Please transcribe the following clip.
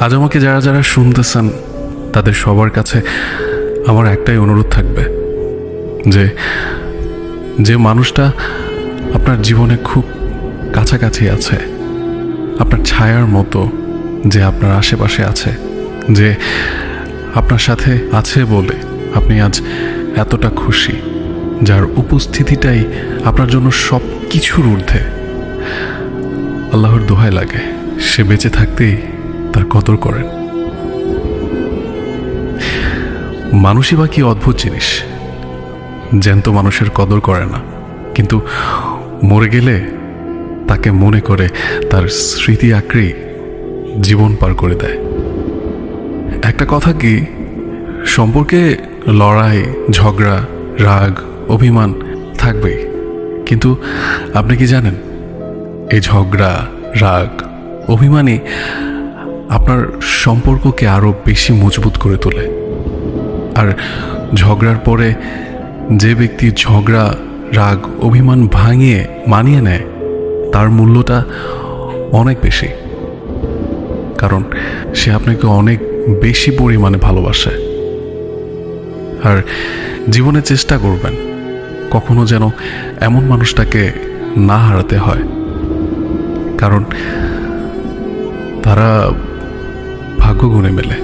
আজ আমাকে যারা যারা শুনতেছেন তাদের সবার কাছে আমার একটাই অনুরোধ থাকবে যে যে মানুষটা আপনার জীবনে খুব কাছাকাছি আছে, আপনার ছায়ার মতো, যে আপনার আশেপাশে আছে, যে আপনার সাথে আছে বলে আপনি আজ এতটা খুশি, যার উপস্থিতিটাই আপনার জন্য সব কিছুর ঊর্ধ্বে, আল্লাহর দোহাই লাগে সে বেঁচে থাকতেই তার কদর করেন। মানুষই বা কি অদ্ভুত জিনিস, জ্যান্ত মানুষের কদর করে না, কিন্তু মরে গেলে তাকে মনে করে তার স্মৃতি আঁকড়ে জীবন পার করে দেয়। একটা কথা কি, সম্পর্কে লড়াই, ঝগড়া, রাগ, অভিমান থাকবেই, কিন্তু আপনি কি জানেন এই ঝগড়া, রাগ, অভিমানই আপনার সম্পর্ককে আরো বেশি মজবুত করে তোলে। আর ঝগড়ার পরে যে ব্যক্তি ঝগড়া, রাগ, অভিমান ভাঙিয়ে মানিয়ে নেয় তার মূল্যটা অনেক বেশি, কারণ সে আপনাকে অনেক বেশি পরিমাণে ভালোবাসে। আর জীবনে চেষ্টা করবেন কখনো যেন এমন মানুষটাকে না হারাতে হয়, কারণ তারা ভাগ্য গুণে মেলে।